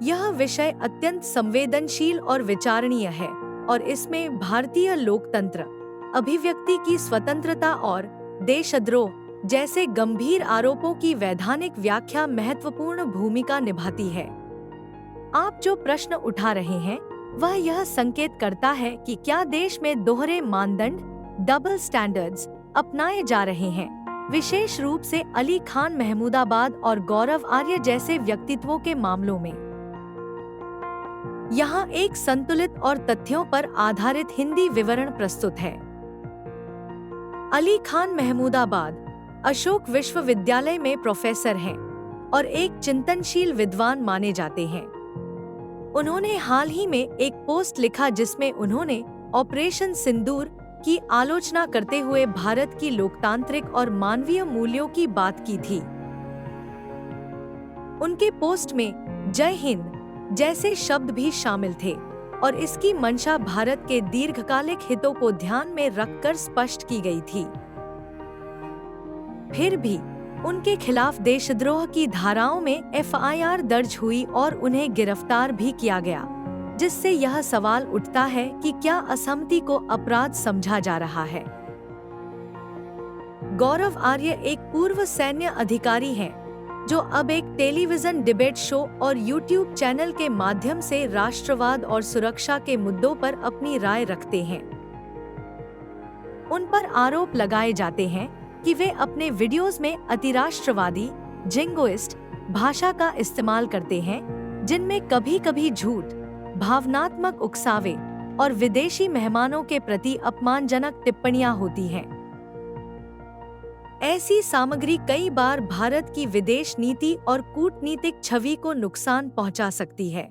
यह विषय अत्यंत संवेदनशील और विचारणीय है और इसमें भारतीय लोकतंत्र, अभिव्यक्ति की स्वतंत्रता और देशद्रोह जैसे गंभीर आरोपों की वैधानिक व्याख्या महत्वपूर्ण भूमिका निभाती है। आप जो प्रश्न उठा रहे हैं वह यह संकेत करता है कि क्या देश में दोहरे मानदंड, डबल स्टैंडर्ड्स अपनाए जा रहे हैं, विशेष रूप से अली खान महमूदाबाद और गौरव आर्य जैसे व्यक्तित्वों के मामलों में। यहाँ एक संतुलित और तथ्यों पर आधारित हिंदी विवरण प्रस्तुत है। अली खान महमूदाबाद अशोक विश्वविद्यालय में प्रोफेसर हैं और एक चिंतनशील विद्वान माने जाते हैं। उन्होंने हाल ही में एक पोस्ट लिखा जिसमें उन्होंने ऑपरेशन सिंदूर की आलोचना करते हुए भारत की लोकतांत्रिक और मानवीय मूल्यों की बात की थी। उनके पोस्ट में जय हिंद जैसे शब्द भी शामिल थे और इसकी मंशा भारत के दीर्घकालिक हितों को ध्यान में रखकर स्पष्ट की गई थी। फिर भी उनके खिलाफ देशद्रोह की धाराओं में एफआईआर दर्ज हुई और उन्हें गिरफ्तार भी किया गया, जिससे यह सवाल उठता है कि क्या असहमति को अपराध समझा जा रहा है। गौरव आर्य एक पूर्व सैन्य अधिकारी हैं जो अब एक टेलीविजन डिबेट शो और यूट्यूब चैनल के माध्यम से राष्ट्रवाद और सुरक्षा के मुद्दों पर अपनी राय रखते हैं। उन पर आरोप लगाए जाते हैं कि वे अपने वीडियोस में अतिराष्ट्रवादी, जिंगोइस्ट भाषा का इस्तेमाल करते हैं, जिनमें कभी-कभी झूठ, भावनात्मक उकसावे और विदेशी मेहमानों के प्रति अपमानजनक टिप्पणियां होती हैं। ऐसी सामग्री कई बार भारत की विदेश नीति और कूटनीतिक छवि को नुकसान पहुंचा सकती है।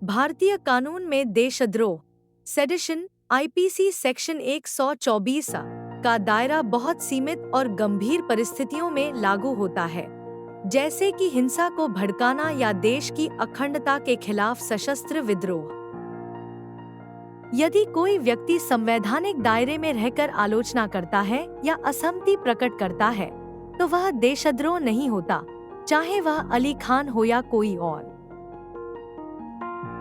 भारतीय कानून में देशद्रोह, सेडिशन, आईपीसी सेक्शन 124 का दायरा बहुत सीमित और गंभीर परिस्थितियों में लागू होता है, जैसे कि हिंसा को भड़काना या देश की अखंडता के खिलाफ सशस्त्र विद्रोह। यदि कोई व्यक्ति संवैधानिक दायरे में रहकर आलोचना करता है या असहमति प्रकट करता है, तो वह देशद्रोह नहीं होता, चाहे वह अली खान हो या कोई और।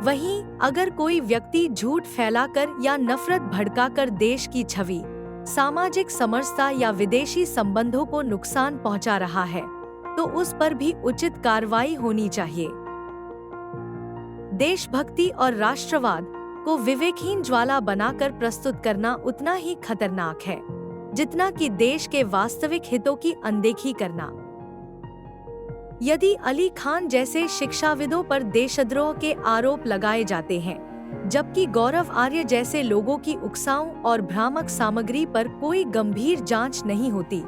वहीं अगर कोई व्यक्ति झूठ फैलाकर या नफरत भड़काकर देश की छवि, सामाजिक समरसता या विदेशी संबंधों को नुकसान पहुंचा रहा है, तो उस पर भी उचित कार्रवाई होनी चाहिए। देशभक्ति और राष्ट्रवाद को विवेकहीन ज्वाला बनाकर प्रस्तुत करना उतना ही खतरनाक है जितना कि देश के वास्तविक हितों की अनदेखी करना। यदि अली खान जैसे शिक्षाविदों पर देशद्रोह के आरोप लगाए जाते हैं, जबकि गौरव आर्य जैसे लोगों की उकसाओं और भ्रामक सामग्री पर कोई गंभीर जांच नहीं होती,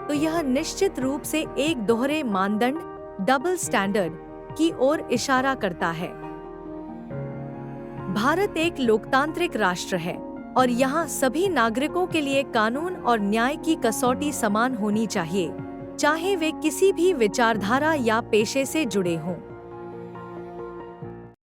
तो यह निश्चित रूप से एक दोहरे मानदंड, डबल स्टैंडर्ड की ओर इशारा करता है। भारत एक लोकतांत्रिक राष्ट्र है और यहाँ सभी नागरिकों के लिए कानून और न्याय की कसौटी समान होनी चाहिए, चाहे वे किसी भी विचारधारा या पेशे से जुड़े हों।